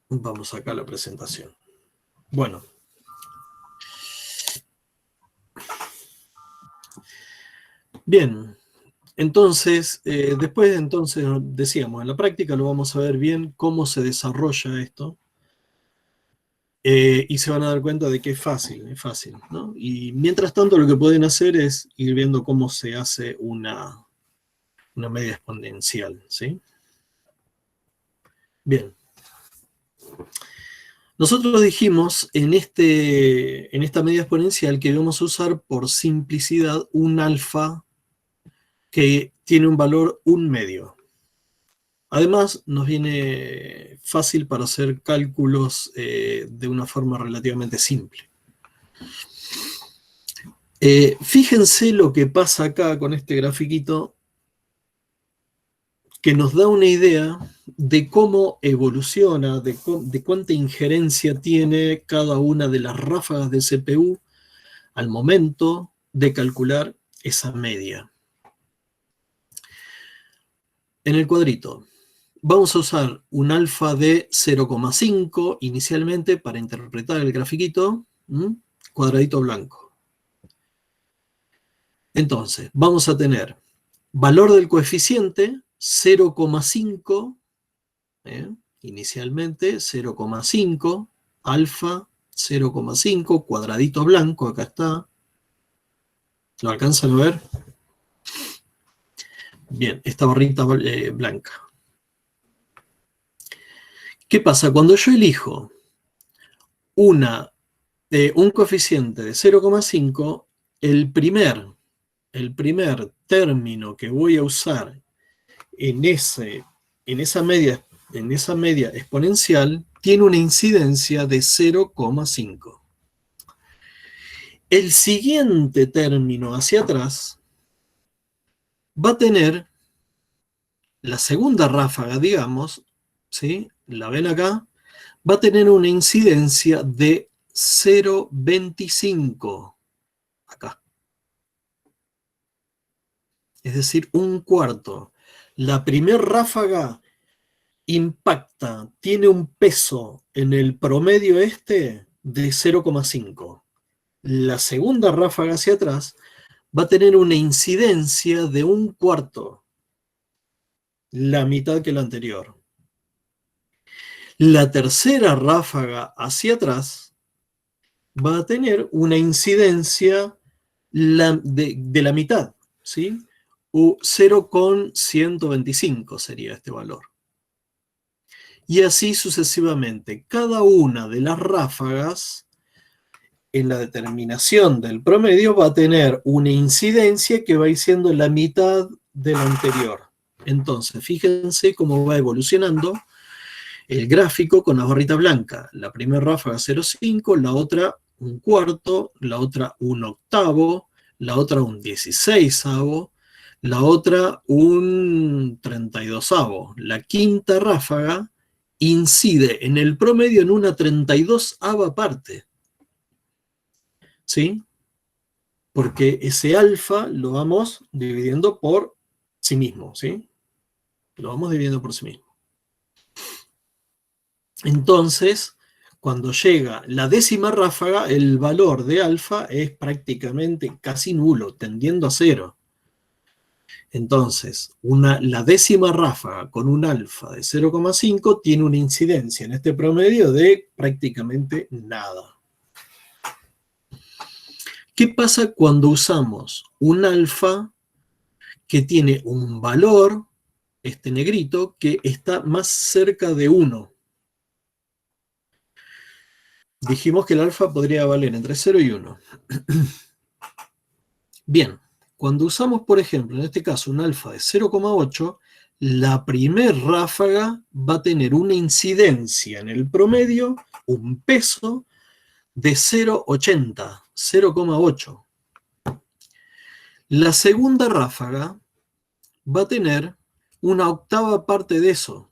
Vamos acá a la presentación. Bueno. Bien. Entonces, después entonces decíamos, en la práctica lo vamos a ver bien cómo se desarrolla esto. Y se van a dar cuenta de que es fácil, ¿no? Y mientras tanto lo que pueden hacer es ir viendo cómo se hace una media exponencial, ¿sí? Bien. Nosotros dijimos en esta media exponencial que íbamos a usar por simplicidad un alfa que tiene un valor 1/2. Además, nos viene fácil para hacer cálculos de una forma relativamente simple. Fíjense lo que pasa acá con este grafiquito, que nos da una idea de cómo evoluciona, de cuánta injerencia tiene cada una de las ráfagas de CPU al momento de calcular esa media. En el cuadrito vamos a usar un alfa de 0,5 inicialmente para interpretar el grafiquito, cuadradito blanco. Entonces, vamos a tener valor del coeficiente 0,5, inicialmente 0,5, alfa 0,5, cuadradito blanco, acá está. ¿Lo alcanzan a ver? Bien, esta barrita blanca. ¿Qué pasa? Cuando yo elijo un coeficiente de 0,5, el primer término que voy a usar en esa media exponencial tiene una incidencia de 0,5. El siguiente término hacia atrás va a tener la segunda ráfaga, digamos, ¿sí? La ven acá, va a tener una incidencia de 0,25 acá. Es decir, un cuarto. La primera ráfaga impacta, tiene un peso en el promedio de 0,5. La segunda ráfaga hacia atrás va a tener una incidencia de un cuarto, la mitad que la anterior. La tercera ráfaga hacia atrás va a tener una incidencia de la mitad, ¿sí? 0,125 sería este valor. Y así sucesivamente. Cada una de las ráfagas, en la determinación del promedio, va a tener una incidencia que va a ir siendo la mitad de la anterior. Entonces, fíjense cómo va evolucionando el gráfico con la barrita blanca. La primera ráfaga 0,5, la otra un cuarto, la otra un octavo, la otra un 16avo, la otra un 32avo. La quinta ráfaga incide en el promedio en una 32ava parte. ¿Sí? Porque ese alfa lo vamos dividiendo por sí mismo, ¿sí? Lo vamos dividiendo por sí mismo. Entonces, cuando llega la décima ráfaga, el valor de alfa es prácticamente casi nulo, tendiendo a 0. Entonces, la décima ráfaga con un alfa de 0,5 tiene una incidencia en este promedio de prácticamente nada. ¿Qué pasa cuando usamos un alfa que tiene un valor, este negrito, que está más cerca de 1? Dijimos que el alfa podría valer entre 0 y 1. Bien, cuando usamos, por ejemplo, en este caso, un alfa de 0,8, la primer ráfaga va a tener una incidencia en el promedio, un peso de 0,80, 0,8. La segunda ráfaga va a tener una octava parte de eso.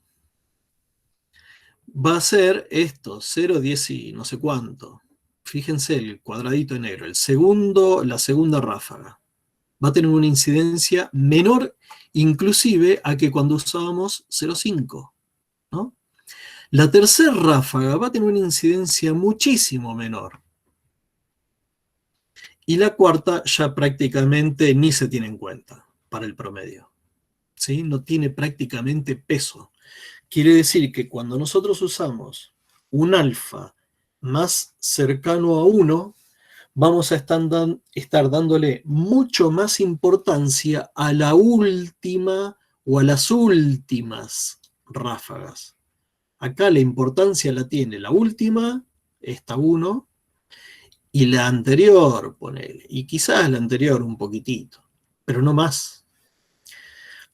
Va a ser esto, 0,10 y no sé cuánto. Fíjense el cuadradito en negro. La segunda ráfaga va a tener una incidencia menor inclusive a que cuando usábamos 0,5, ¿no? La tercera ráfaga va a tener una incidencia muchísimo menor. Y la cuarta ya prácticamente ni se tiene en cuenta para el promedio. ¿Sí? No tiene prácticamente peso. Quiere decir que cuando nosotros usamos un alfa más cercano a 1, vamos a estar dándole mucho más importancia a la última o a las últimas ráfagas. Acá la importancia la tiene la última, esta 1, y la anterior, ponele. Y quizás la anterior un poquitito, pero no más.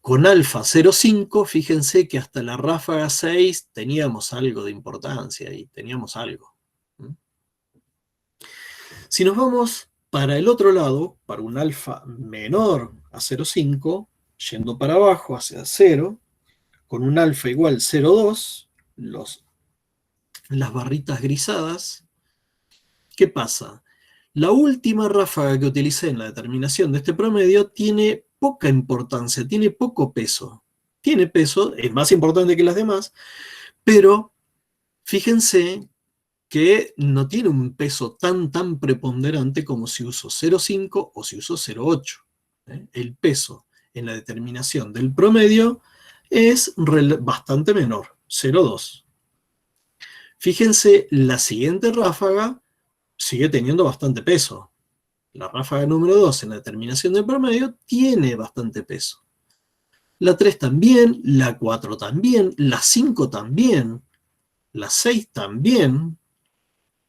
Con alfa 0,5, fíjense que hasta la ráfaga 6 teníamos algo de importancia y teníamos algo. Si nos vamos para el otro lado, para un alfa menor a 0,5, yendo para abajo hacia 0, con un alfa igual 0,2, las barritas grisadas, ¿qué pasa? La última ráfaga que utilicé en la determinación de este promedio tiene poca importancia, tiene poco peso. Tiene peso, es más importante que las demás, pero fíjense que no tiene un peso tan preponderante como si uso 0,5 o si uso 0,8. El peso en la determinación del promedio es bastante menor, 0,2. Fíjense, la siguiente ráfaga sigue teniendo bastante peso. La ráfaga número 2 en la determinación del promedio tiene bastante peso. La 3 también, la 4 también, la 5 también, la 6 también,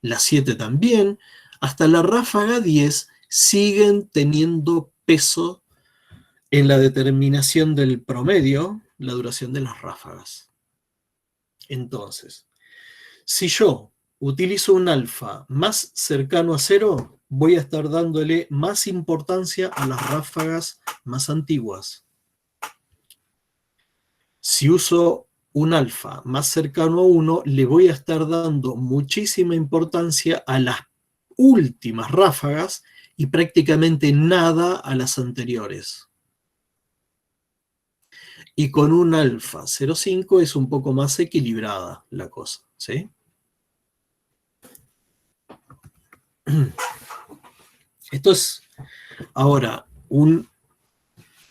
la 7 también, hasta la ráfaga 10 siguen teniendo peso en la determinación del promedio, la duración de las ráfagas. Entonces, si yo utilizo un alfa más cercano a 0, voy a estar dándole más importancia a las ráfagas más antiguas. Si uso un alfa más cercano a 1, le voy a estar dando muchísima importancia a las últimas ráfagas y prácticamente nada a las anteriores. Y con un alfa 0,5 es un poco más equilibrada la cosa, ¿sí? Esto es ahora un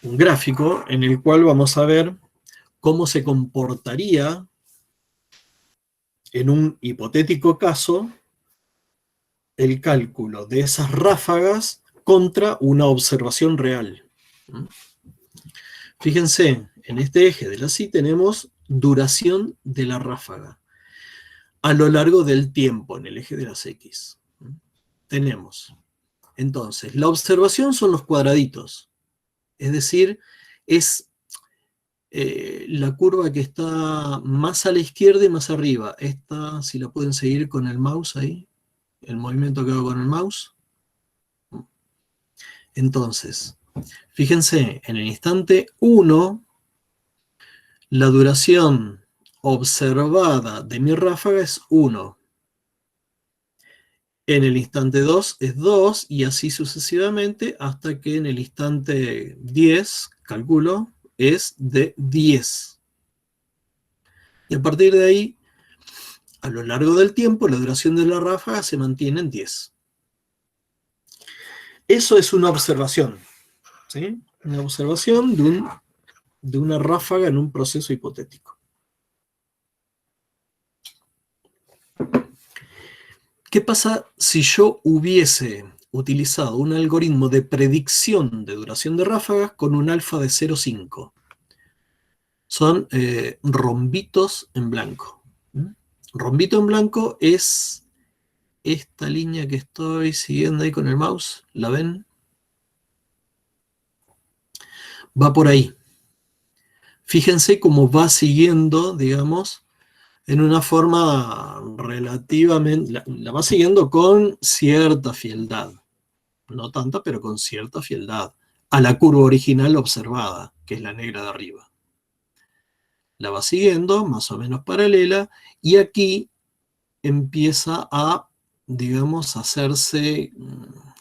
gráfico en el cual vamos a ver cómo se comportaría en un hipotético caso el cálculo de esas ráfagas contra una observación real. Fíjense, en este eje de la Y tenemos duración de la ráfaga a lo largo del tiempo en el eje de las X. Tenemos, entonces, la observación son los cuadraditos, es decir, es la curva que está más a la izquierda y más arriba. Esta, si la pueden seguir con el mouse ahí, el movimiento que hago con el mouse. Entonces, fíjense, en el instante 1, la duración observada de mi ráfaga es 1. En el instante 2 es 2 y así sucesivamente hasta que en el instante 10, calculo, es de 10. Y a partir de ahí, a lo largo del tiempo, la duración de la ráfaga se mantiene en 10. Eso es una observación, ¿sí? Una observación de una ráfaga en un proceso hipotético. ¿Qué pasa si yo hubiese utilizado un algoritmo de predicción de duración de ráfagas con un alfa de 0,5? Son rombitos en blanco. Rombito en blanco es esta línea que estoy siguiendo ahí con el mouse. ¿La ven? Va por ahí. Fíjense cómo va siguiendo, digamos, en una forma relativamente, la va siguiendo con cierta fieldad. No tanta, pero con cierta fieldad, a la curva original observada, que es la negra de arriba. La va siguiendo, más o menos paralela, y aquí empieza a, digamos, hacerse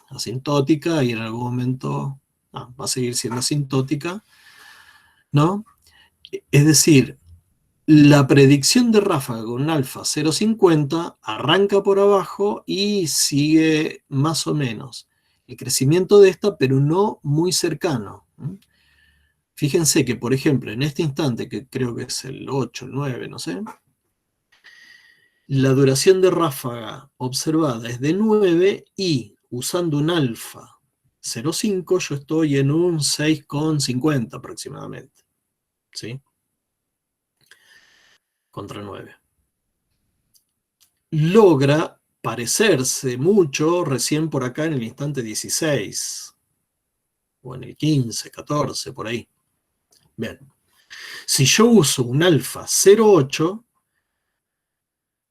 asintótica y en algún momento va a seguir siendo asintótica, ¿no? Es decir, la predicción de ráfaga con alfa 0,50 arranca por abajo y sigue más o menos el crecimiento de esta, pero no muy cercano. Fíjense que, por ejemplo, en este instante, que creo que es el 8, el 9, no sé, la duración de ráfaga observada es de 9 y usando un alfa 0,5 yo estoy en un 6,50 aproximadamente. ¿Sí? Contra 9. Logra parecerse mucho recién por acá en el instante 16. O en el 15, 14, por ahí. Bien. Si yo uso un alfa 0,8,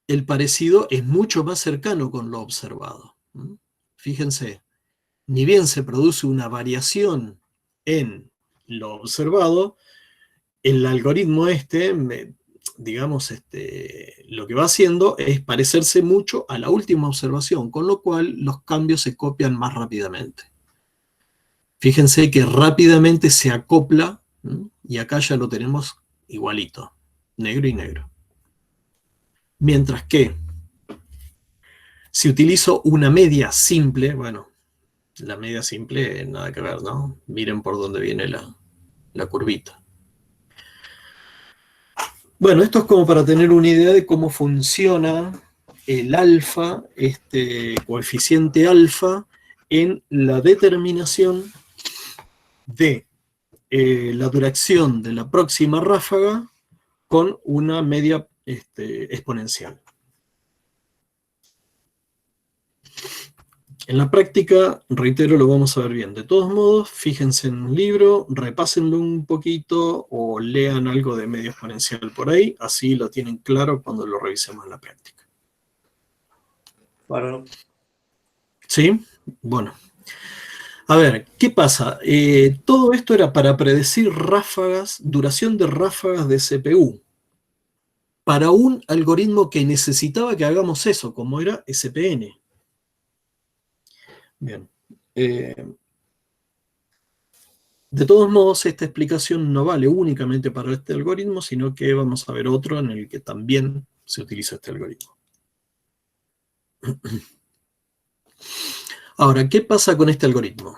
el parecido es mucho más cercano con lo observado. Fíjense, ni bien se produce una variación en lo observado, el algoritmo digamos, lo que va haciendo es parecerse mucho a la última observación, con lo cual los cambios se copian más rápidamente. Fíjense que rápidamente se acopla, y acá ya lo tenemos igualito, negro y negro. Mientras que, si utilizo una media simple, bueno, la media simple nada que ver, ¿no? Miren por dónde viene la curvita. Bueno, esto es como para tener una idea de cómo funciona el alfa, este coeficiente alfa, en la determinación de la duración de la próxima ráfaga con una media exponencial. En la práctica, reitero, lo vamos a ver bien. De todos modos, fíjense en un libro, repásenlo un poquito o lean algo de medio exponencial por ahí, así lo tienen claro cuando lo revisemos en la práctica. Bueno. ¿Sí? Bueno. A ver, ¿qué pasa? Todo esto era para predecir ráfagas, duración de ráfagas de CPU, para un algoritmo que necesitaba que hagamos eso, como era SPN. Bien. De todos modos, esta explicación no vale únicamente para este algoritmo, sino que vamos a ver otro en el que también se utiliza este algoritmo. Ahora, ¿qué pasa con este algoritmo?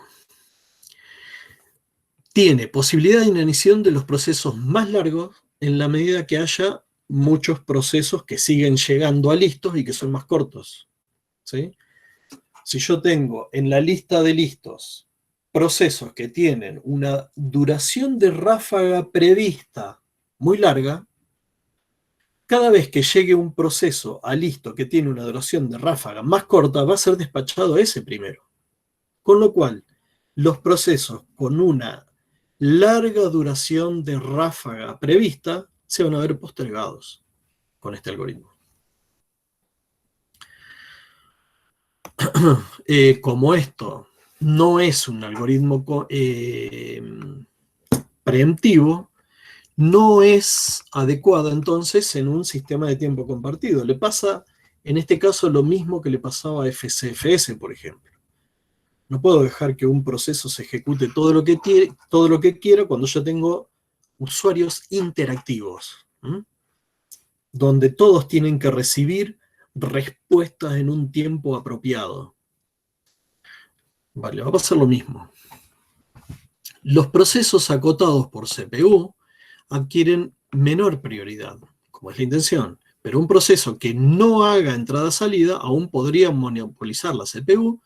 Tiene posibilidad de inanición de los procesos más largos en la medida que haya muchos procesos que siguen llegando a listos y que son más cortos. ¿Sí? Si yo tengo en la lista de listos procesos que tienen una duración de ráfaga prevista muy larga, cada vez que llegue un proceso a listo que tiene una duración de ráfaga más corta, va a ser despachado ese primero. Con lo cual, los procesos con una larga duración de ráfaga prevista se van a ver postergados con este algoritmo. Como esto no es un algoritmo preemptivo, no es adecuado entonces en un sistema de tiempo compartido. Le pasa en este caso lo mismo que le pasaba a FCFS, por ejemplo. No puedo dejar que un proceso se ejecute todo lo que quiera cuando yo tengo usuarios interactivos, donde todos tienen que recibir respuestas en un tiempo apropiado. Vale, va a pasar lo mismo. Los procesos acotados por CPU adquieren menor prioridad, como es la intención, pero un proceso que no haga entrada-salida aún podría monopolizar la CPU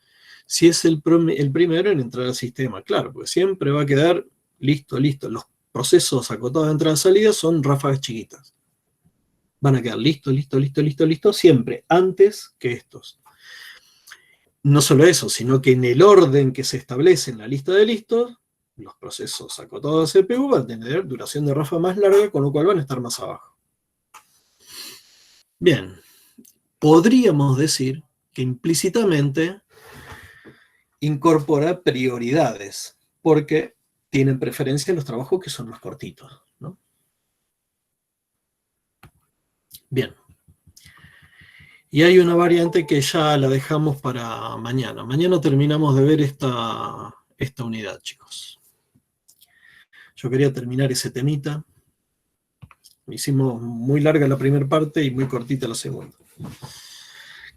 si es el primero en entrar al sistema. Claro, porque siempre va a quedar listo. Los procesos acotados de entrada-salida son ráfagas chiquitas. Van a quedar listo, siempre antes que estos. No solo eso, sino que en el orden que se establece en la lista de listos, los procesos acotados de CPU van a tener duración de ráfaga más larga, con lo cual van a estar más abajo. Bien, podríamos decir que implícitamente incorpora prioridades, porque tienen preferencia en los trabajos que son más cortitos, ¿no? Bien. Y hay una variante que ya la dejamos para mañana. Mañana terminamos de ver esta unidad, chicos. Yo quería terminar ese temita. hicimos muy larga la primera parte y muy cortita la segunda.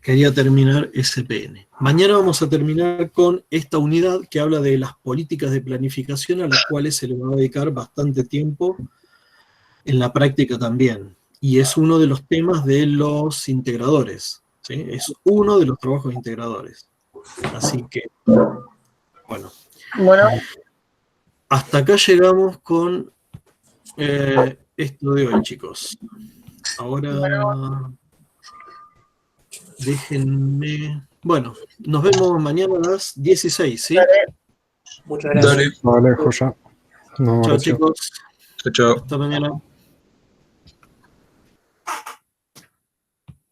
Quería terminar SPN. Mañana vamos a terminar con esta unidad que habla de las políticas de planificación, a las cuales se le va a dedicar bastante tiempo en la práctica también. Y es uno de los temas de los integradores, ¿sí? Es uno de los trabajos integradores. Así que, bueno. Hasta acá llegamos con esto de hoy, chicos. Ahora, déjenme... Bueno, nos vemos mañana a las 16, ¿sí? Muchas gracias. Vale, joya. No, Chao, gracias. chicos. Chao, chao. Hasta mañana.